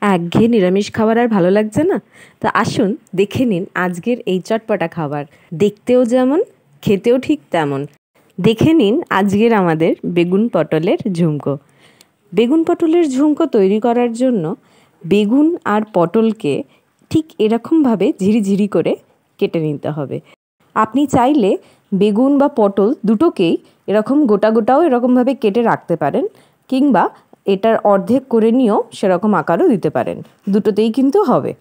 একঘেয়ে নিরামিষ খাবার আর ভালো লাগছে না? তো আসুন দেখে নিন আজকের এই চটপটা খাবার। দেখতেও যেমন, খেতেও ঠিক তেমন। দেখে নিন আজকের আমাদের বেগুন পটলের ঝুমকো। বেগুন পটলের ঝুমকো তৈরি করার জন্য বেগুন আর পটলকে ঠিক এরকমভাবে ঝিরিঝিরি করে কেটে নিতে হবে। আপনি চাইলে বেগুন বা পটল দুটোকেই এরকম গোটা গোটাও এরকমভাবে কেটে রাখতে পারেন, কিংবা এটার অর্ধেক করে নিয়েও সেরকম আকারও দিতে পারেন। দুটোতেই কিন্তু হবে।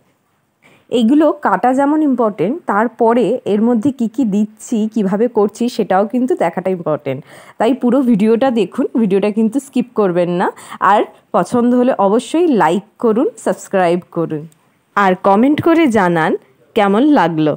এইগুলো কাটা যেমন ইম্পর্টেন্ট, তারপরে এর মধ্যে কি কি দিচ্ছি, কিভাবে করছি সেটাও কিন্তু দেখাটা ইম্পর্টেন্ট। তাই পুরো ভিডিওটা দেখুন, ভিডিওটা কিন্তু স্কিপ করবেন না। আর পছন্দ হলে অবশ্যই লাইক করুন, সাবস্ক্রাইব করুন, আর কমেন্ট করে জানান কেমন লাগলো।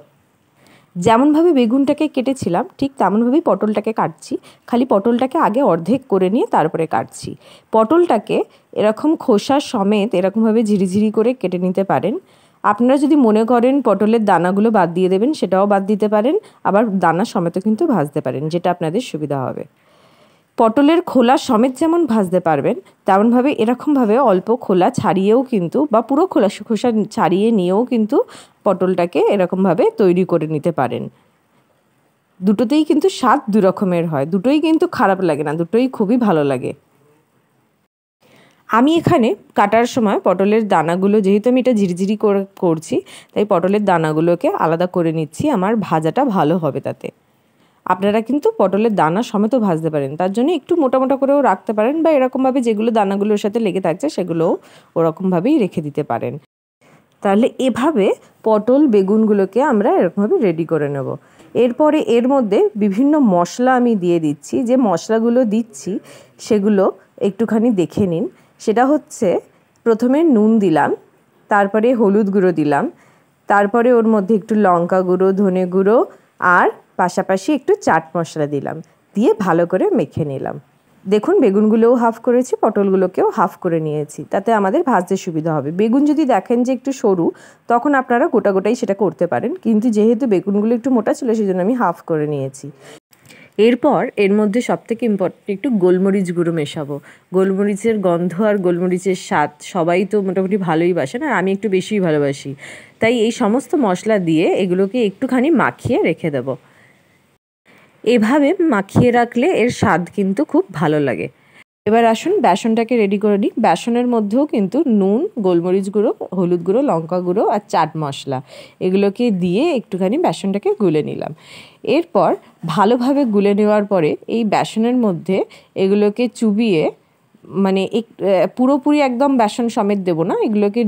যেমনভাবে বেগুনটাকে কেটেছিলাম ঠিক তেমনভাবেই পটলটাকে কাটছি, খালি পটলটাকে আগে অর্ধেক করে নিয়ে তারপরে কাটছি। পটলটাকে এরকম খোসা সমেত এরকমভাবে ঝিরিঝিরি করে কেটে নিতে পারেন। আপনারা যদি মনে করেন পটলের দানাগুলো বাদ দিয়ে দেবেন, সেটাও বাদ দিতে পারেন, আবার দানা সমেত কিন্তু ভাজতে পারেন, যেটা আপনাদের সুবিধা হবে। পটলের খোলা সমেত যেমন ভাজতে পারবেন, তেমনভাবে এরকমভাবে অল্প খোলা ছাড়িয়েও কিন্তু, বা পুরো খোসা ছাড়িয়ে নিয়েও কিন্তু পটলটাকে এরকমভাবে তৈরি করে নিতে পারেন। দুটোতেই কিন্তু স্বাদ দু রকমের হয়, দুটোই কিন্তু খারাপ লাগে না, দুটোই খুবই ভালো লাগে। আমি এখানে কাটার সময় পটলের দানাগুলো, যেহেতু আমি এটা ঝিরিঝিরি করে করছি, তাই পটলের দানাগুলোকে আলাদা করে নিচ্ছি, আমার ভাজাটা ভালো হবে তাতে। আপনারা কিন্তু পটলের দানা সমেতও ভাজতে পারেন, তার জন্য একটু মোটা মোটা করেও রাখতে পারেন, বা এরকমভাবে যেগুলো দানাগুলোর সাথে লেগে থাকছে সেগুলোও ওরকমভাবেই রেখে দিতে পারেন। তাহলে এভাবে পটল বেগুনগুলোকে আমরা এরকমভাবে রেডি করে নেব। এরপরে এর মধ্যে বিভিন্ন মশলা আমি দিয়ে দিচ্ছি। যে মশলাগুলো দিচ্ছি সেগুলো একটুখানি দেখে নিন। সেটা হচ্ছে, প্রথমে নুন দিলাম, তারপরে হলুদ গুঁড়ো দিলাম, তারপরে ওর মধ্যে একটু লঙ্কা গুঁড়ো, ধনে গুঁড়ো, আর পাশাপাশি একটু চাট মশলা দিলাম, দিয়ে ভালো করে মেখে নিলাম। দেখুন বেগুনগুলোও হাফ করেছি, পটলগুলোকেও হাফ করে নিয়েছি, তাতে আমাদের ভাজতে সুবিধা হবে। বেগুন যদি দেখেন যে একটু সরু, তখন আপনারা গোটা গোটাই সেটা করতে পারেন, কিন্তু যেহেতু বেগুনগুলো একটু মোটা ছিল সেই জন্য আমি হাফ করে নিয়েছি। এরপর এর মধ্যে সবথেকে ইম্পর্টেন্ট একটু গোলমরিচ গুঁড়ো মেশাবো। গোলমরিচের গন্ধ আর গোলমরিচের স্বাদ সবাই তো মোটামুটি ভালোই বাসেন, আর আমি একটু বেশিই ভালোবাসি। তাই এই সমস্ত মশলা দিয়ে এগুলোকে একটুখানি মাখিয়ে রেখে দেবো। এভাবে মাখিয়ে রাখলে এর স্বাদ কিন্তু খুব ভালো লাগে। এবার আসুন বেসনটাকে রেডি করে নিই। বেসনের মধ্যেও কিন্তু নুন, গোলমরিচ গুঁড়ো, হলুদ গুঁড়ো, লঙ্কা গুঁড়ো আর চাট মশলা, এগুলোকে দিয়ে একটুখানি বেসনটাকে গুলে নিলাম। এরপর ভালোভাবে গুলে নেওয়ার পরে এই বেসনের মধ্যে এগুলোকে চুবিয়ে, মানে পুরোপুরি একদম বেসন সমেত দেবো না, এগুলোকে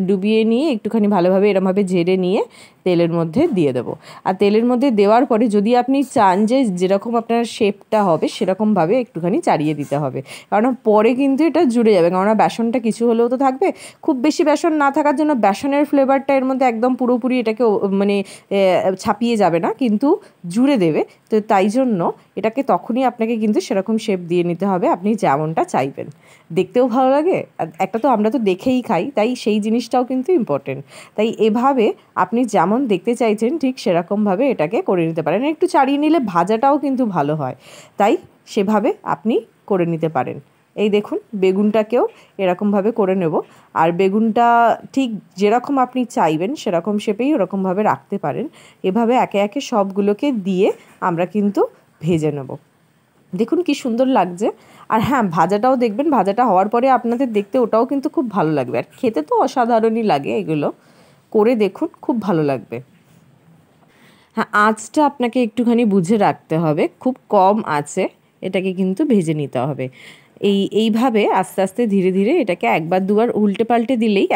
ডুবিয়ে নিয়ে একটুখানি ভালোভাবে এরমভাবে ঝেড়ে নিয়ে তেলের মধ্যে দিয়ে দেবো। আর তেলের মধ্যে দেওয়ার পরে যদি আপনি চান যে যেরকম আপনার শেপটা হবে সেরকমভাবে একটুখানি চাড়িয়ে দিতে হবে, কারণ পরে কিন্তু এটা জুড়ে যাবে, কারণ বেসনটা কিছু হলেও তো থাকবে। খুব বেশি বেসন না থাকার জন্য বেসনের ফ্লেভারটা এর মধ্যে একদম পুরোপুরি এটাকে মানে ছাপিয়ে যাবে না, কিন্তু জুড়ে দেবে। তো তাই জন্য এটাকে তখনই আপনাকে কিন্তু সেরকম শেপ দিয়ে নিতে হবে আপনি যেমনটা চাইবেন। দেখতেও ভালো লাগে, একটা তো আমরা তো দেখেই খাই, তাই সেই জিনিসটাও কিন্তু ইম্পর্টেন্ট। তাই এভাবে আপনি যেমন দেখতে চাইছেন ঠিক সেরকমভাবে এটাকে করে নিতে পারেন। একটু ছাড়িয়ে নিলে ভাজাটাও কিন্তু ভালো হয়, তাই সেভাবে আপনি করে নিতে পারেন। এই দেখুন বেগুনটাকেও এরকমভাবে করে নেব, আর বেগুনটা ঠিক যেরকম আপনি চাইবেন সেরকম শেপেই ওরকমভাবে রাখতে পারেন। এভাবে একে একে সবগুলোকে দিয়ে আমরা কিন্তু ভেজে নেব। দেখুন কি সুন্দর লাগছে। আর হ্যাঁ, ভাজাটাও দেখবেন, ভাজাটা হওয়ার পরে আপনাদের দেখতে ওটাও কিন্তু খুব ভালো লাগবে, আর খেতে তো অসাধারণই লাগে। এগুলো করে দেখুন, খুব ভালো লাগবে। হ্যাঁ, আঁচটা আপনাকে একটুখানি বুঝে রাখতে হবে, খুব কম আঁচে এটাকে কিন্তু ভেজে নিতে হবে। এইভাবে আস্তে আস্তে ধীরে ধীরে এটাকে একবার দুবার উল্টে পাল্টে দিলেই,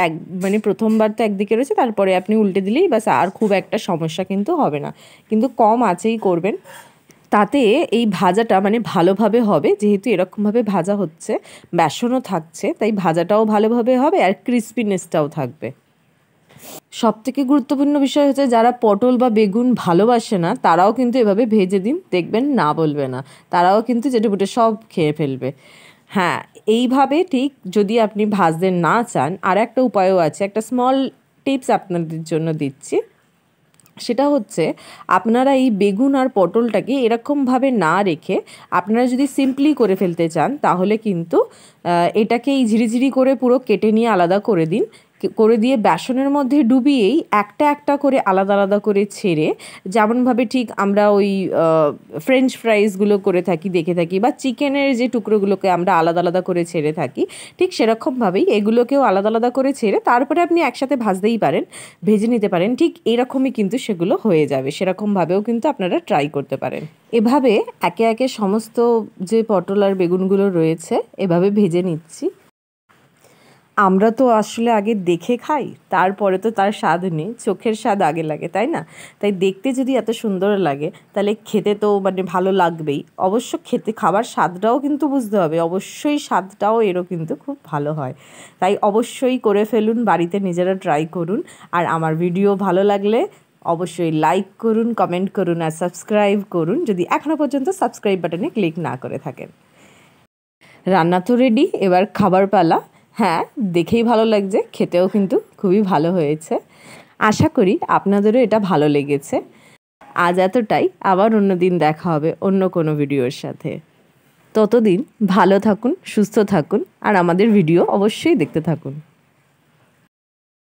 মানে প্রথমবার তো একদিকে রয়েছে, তারপরে আপনি উল্টে দিলেই ব্যাস, আর খুব একটা সমস্যা কিন্তু হবে না। কিন্তু কম আঁচেই করবেন, তাতে এই ভাজাটা মানে ভালোভাবে হবে। যেহেতু এরকমভাবে ভাজা হচ্ছে, বেসনও থাকছে, তাই ভাজাটাও ভালোভাবে হবে আর ক্রিস্পিনেসটাও থাকবে। সবথেকে গুরুত্বপূর্ণ বিষয় হচ্ছে, যারা পটল বা বেগুন ভালোবাসে না তারাও কিন্তু এভাবে ভেজে দিন, দেখবেন না বলবে না, তারাও কিন্তু চেটেপুটে সব খেয়ে ফেলবে। হ্যাঁ, এইভাবে ঠিক যদি আপনি ভাজতে না চান, আর একটা উপায়ও আছে, একটা স্মল টিপস আপনাদের জন্য দিচ্ছি। সেটা হচ্ছে, আপনারা এই বেগুন আর পটলটাকে এরকমভাবে না রেখে আপনারা যদি সিম্পলি করে ফেলতে চান, তাহলে কিন্তু এটাকে এই ঝিরিঝিরি করে পুরো কেটে নিয়ে আলাদা করে দিন। করে দিয়ে বেসনের মধ্যে ডুবিয়েই একটা একটা করে আলাদা আলাদা করে ছেড়ে, যেমনভাবে ঠিক আমরা ওই ফ্রেঞ্চ ফ্রাইসগুলো করে থাকি দেখে থাকি, বা চিকেনের যে টুকরোগুলোকে আমরা আলাদা আলাদা করে ছেড়ে থাকি, ঠিক সেরকমভাবেই এগুলোকেও আলাদা আলাদা করে ছেড়ে তারপরে আপনি একসাথে ভাজতেই পারেন, ভেজে নিতে পারেন। ঠিক এরকমই কিন্তু সেগুলো হয়ে যাবে। সেরকমভাবেও কিন্তু আপনারা ট্রাই করতে পারেন। এভাবে একে একে সমস্ত যে পটল আর বেগুনগুলো রয়েছে এভাবে ভেজে নিচ্ছি। আমরা তো আসলে আগে দেখে খাই, তারপরে তো তার স্বাদ নেই, চোখের স্বাদ আগে লাগে, তাই না? তাই দেখতে যদি এত সুন্দর লাগে তাহলে খেতে তো মানে ভালো লাগবেই। অবশ্য খাবার স্বাদটাও কিন্তু বুঝতে হবে, অবশ্যই স্বাদটাও এরও কিন্তু খুব ভালো হয়। তাই অবশ্যই করে ফেলুন, বাড়িতে নিজেরা ট্রাই করুন। আর আমার ভিডিও ভালো লাগলে অবশ্যই লাইক করুন, কমেন্ট করুন আর সাবস্ক্রাইব করুন যদি এখনও পর্যন্ত সাবস্ক্রাইব বাটনে ক্লিক না করে থাকেন। রান্না তো রেডি, এবার খাবার পালা। হ্যাঁ, দেখেই ভালো লাগছে, খেতেও কিন্তু খুবই ভালো হয়েছে। আশা করি আপনাদেরও এটা ভালো লেগেছে। আজ এতটাই, আবার অন্য দিন দেখা হবে অন্য কোনো ভিডিওর সাথে। ততদিন ভালো থাকুন, সুস্থ থাকুন আর আমাদের ভিডিও অবশ্যই দেখতে থাকুন।